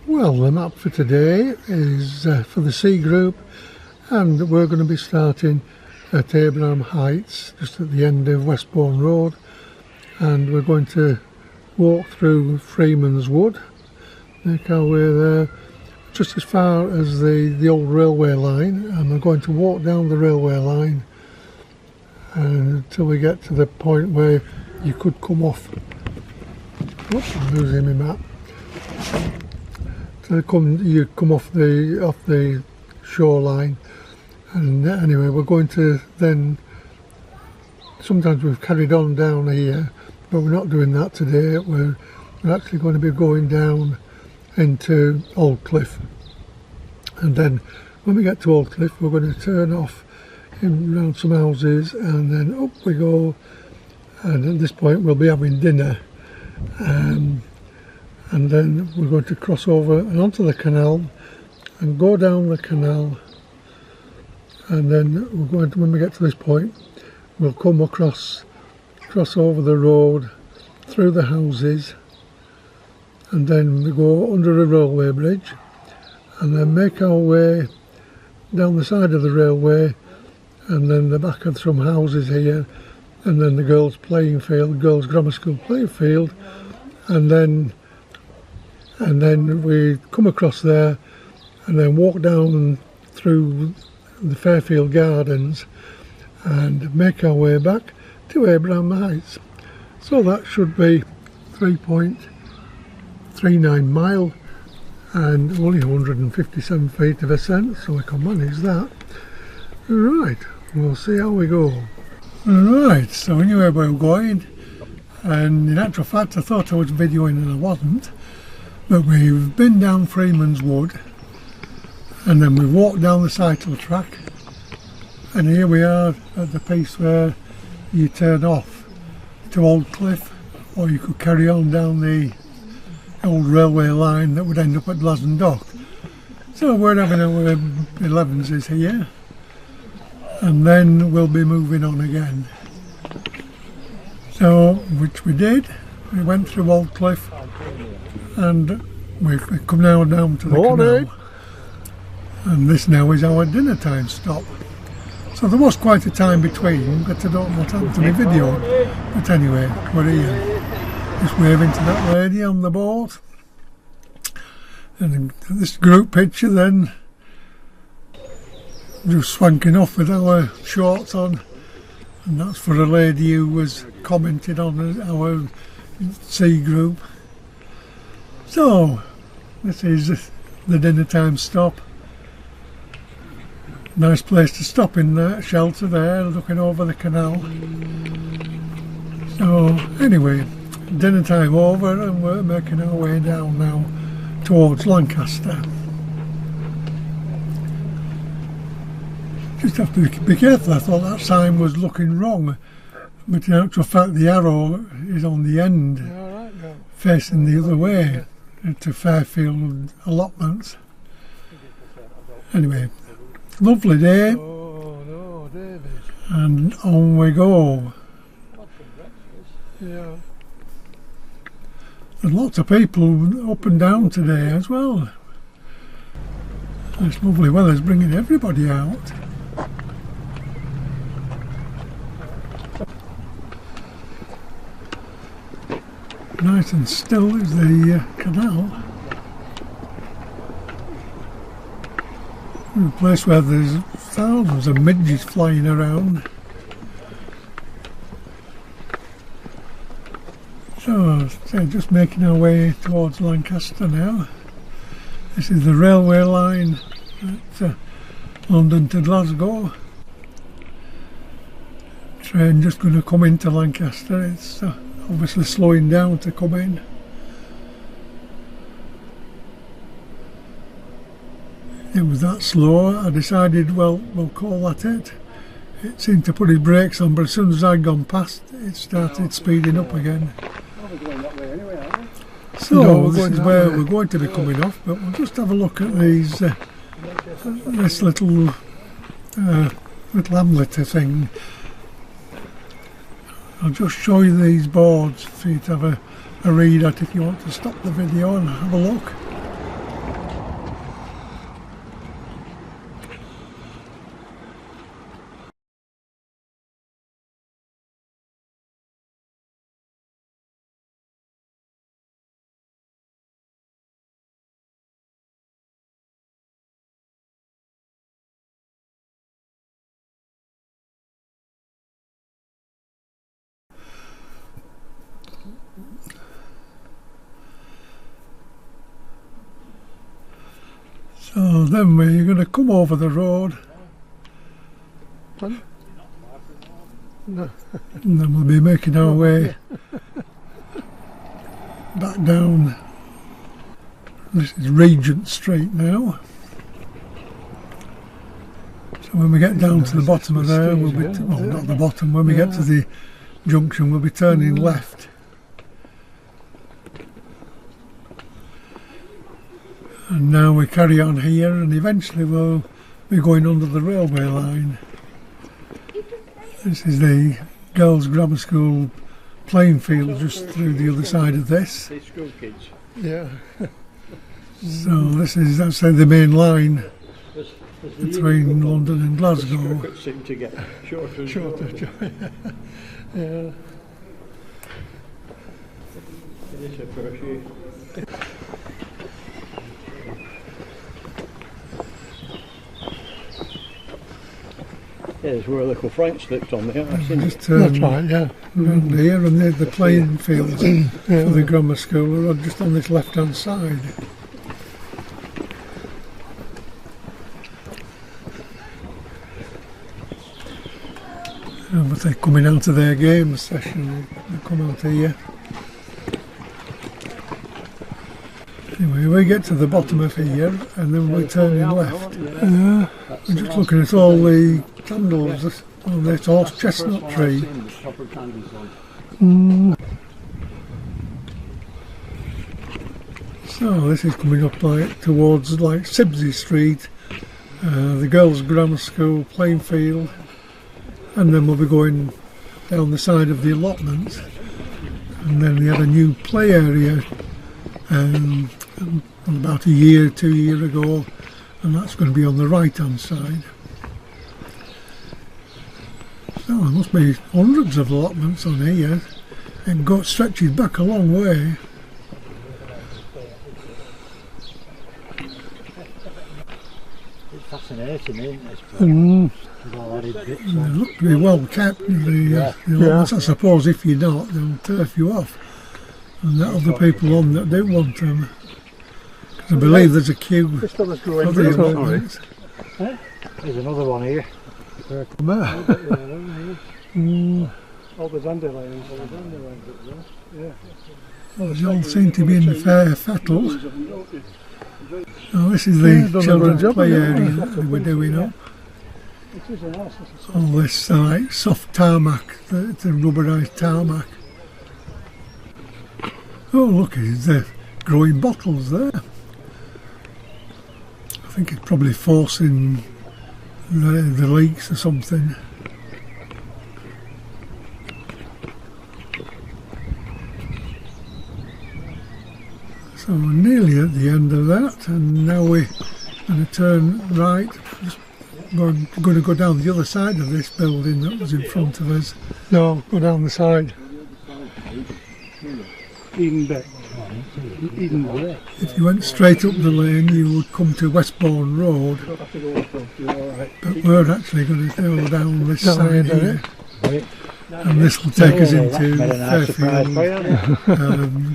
Well, the map for today is for the C group, and we're going to be starting at Abraham Heights, just at the end of Westbourne Road, and we're going to walk through Freeman's Wood, make our way there just as far as the old railway line, and we're going to walk down the railway line until we get to the point where you could come off. Oops, I'm losing my map. So you come off the shoreline, and anyway, we're going to then. Sometimes we've carried on down here, but we're not doing that today. We're actually going to be going down into Aldcliffe, and then when we get to Aldcliffe, we're going to turn off around some houses, and then up we go. And at this point, we'll be having dinner. And then we're going to cross over and onto the canal and go down the canal, and then we're going to, when we get to this point, we'll come cross over the road through the houses, and then we go under a railway bridge and then make our way down the side of the railway, and then the back of some houses here, and then the girls' playing field, girls' grammar school playing field, and then we come across there and then walk down through the Fairfield Gardens and make our way back to Abraham Heights. So that should be 3.39 mile and only 157 feet of ascent, so we can manage that. Right, we'll see how we go. Right, so we knew where we were going, and in actual fact I thought I was videoing and I wasn't. But we've been down Freeman's Wood, and then we walked down the cycle track, and here we are at the piece where you turn off to Aldcliffe, or you could carry on down the old railway line that would end up at Glaston Dock. So we're having our 11s here, and then we'll be moving on again. So, which we did, we went through Aldcliffe, and we've come now down to the canal, and this now is our dinner time stop. So there was quite a time between, but I don't know what happened to my video. But anyway, we're here, just waving to that lady on the boat, and this group picture then, just swanking off with our shorts on, and that's for a lady who was commented on our C group. So, this is the dinner time stop. Nice place to stop in that shelter there, looking over the canal. So, anyway, dinner time over, and we're making our way down now towards Lancaster. Just have to be careful. I thought that sign was looking wrong, but in actual fact the arrow is on the end, facing the other way to Fairfield allotments. Anyway, lovely day, and on we go. There's lots of people up and down today as well. This lovely weather's bringing everybody out. Nice and still is the canal. A place where there's thousands of midges flying around. So, just making our way towards Lancaster now. This is the railway line at London to Glasgow. Train just going to come into Lancaster. It's obviously slowing down to come in. It was that slow, I decided, well, we'll call that it. It seemed to put its brakes on, but as soon as I'd gone past, it started speeding up again. So this is where we're going to be coming off, but we'll just have a look at these, this little hamlet thing. I'll just show you these boards for you to have a read at if you want to stop the video and have a look. So then we're going to come over the road. No. And then we'll be making our way back down. This is Regent Street now. So when we get down to the bottom of there, we'll be, well, not the bottom, when we get to the junction, we'll be turning left. And now we carry on here, and eventually we'll be going under the railway line. This is the girls' grammar school playing field just through the other side of this. Yeah. So this is, that's the main line between London and Glasgow. Seem to get shorter. Yeah. Yeah, there's where little Frank slipped on there. Just that's right, yeah. Around here, and the playing fields for the grammar school are just on this left-hand side. But they're coming out of their game session, they come out here. Anyway, we get to the bottom of here and then we're turning left. We're just looking at all the candles on this horse chestnut tree. So this is coming up like towards like Sibsey Street, the girls' grammar school playing field. And then we'll be going down the side of the allotments, and then we had a new play area about a year, 2 years ago, and that's going to be on the right hand side. So there must be hundreds of allotments on here, and stretches back a long way. It's fascinating, isn't it? They look to be well kept, I suppose if you're not, they'll turf you off. And there are other people on that do want them. I believe there's a queue for the allotments. There's another one here. All the dandelions. Well, they all seem to be in the fair fettle. So this is the children's play area that we're doing up. All this like soft tarmac, the rubberised tarmac. Oh look, they're growing bottles there. I think it's probably forcing the leaks or something. So we're nearly at the end of that, and now we're going to turn right. We're going to go down the other side of this building that was in front of us. No, go down the side. If you went straight up the lane, you would come to Westbourne Road. But we're actually going to go down this side here. And this will take us into Fairfield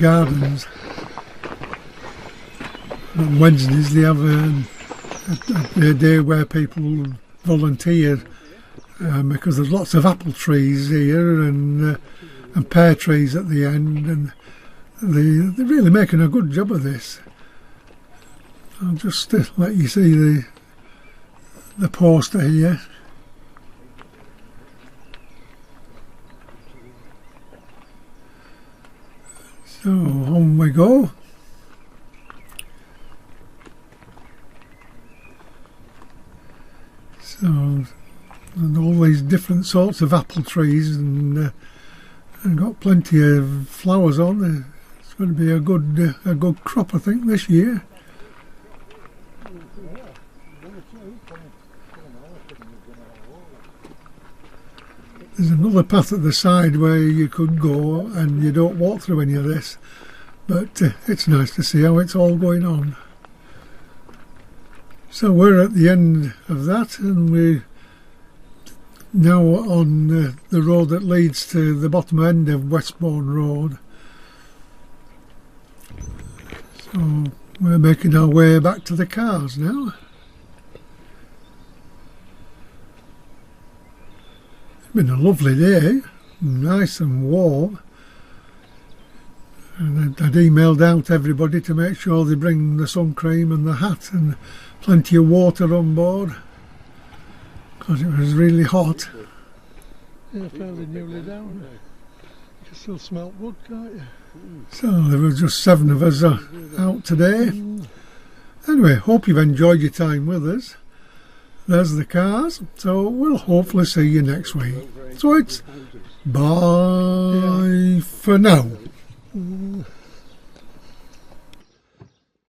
Gardens. On Wednesdays they have a day where people volunteer because there's lots of apple trees here and pear trees at the end, and they're really making a good job of this. I'll just let you see the poster here. So on we go. So, and all these different sorts of apple trees, and got plenty of flowers on there. It's going to be a good crop, I think, this year. There's another path at the side where you could go, and you don't walk through any of this, but it's nice to see how it's all going on. So we're at the end of that, and we're now on the road that leads to the bottom end of Westbourne Road. So we're making our way back to the cars now. It's been a lovely day, nice and warm. And I'd emailed out to everybody to make sure they bring the sun cream and the hat and plenty of water on board, because it was really hot. Yeah, fairly newly down. You can still smell wood, can't you? So there were just 7 of us out today. Anyway, hope you've enjoyed your time with us. There's the cars, so we'll hopefully see you next week. So it's bye for now.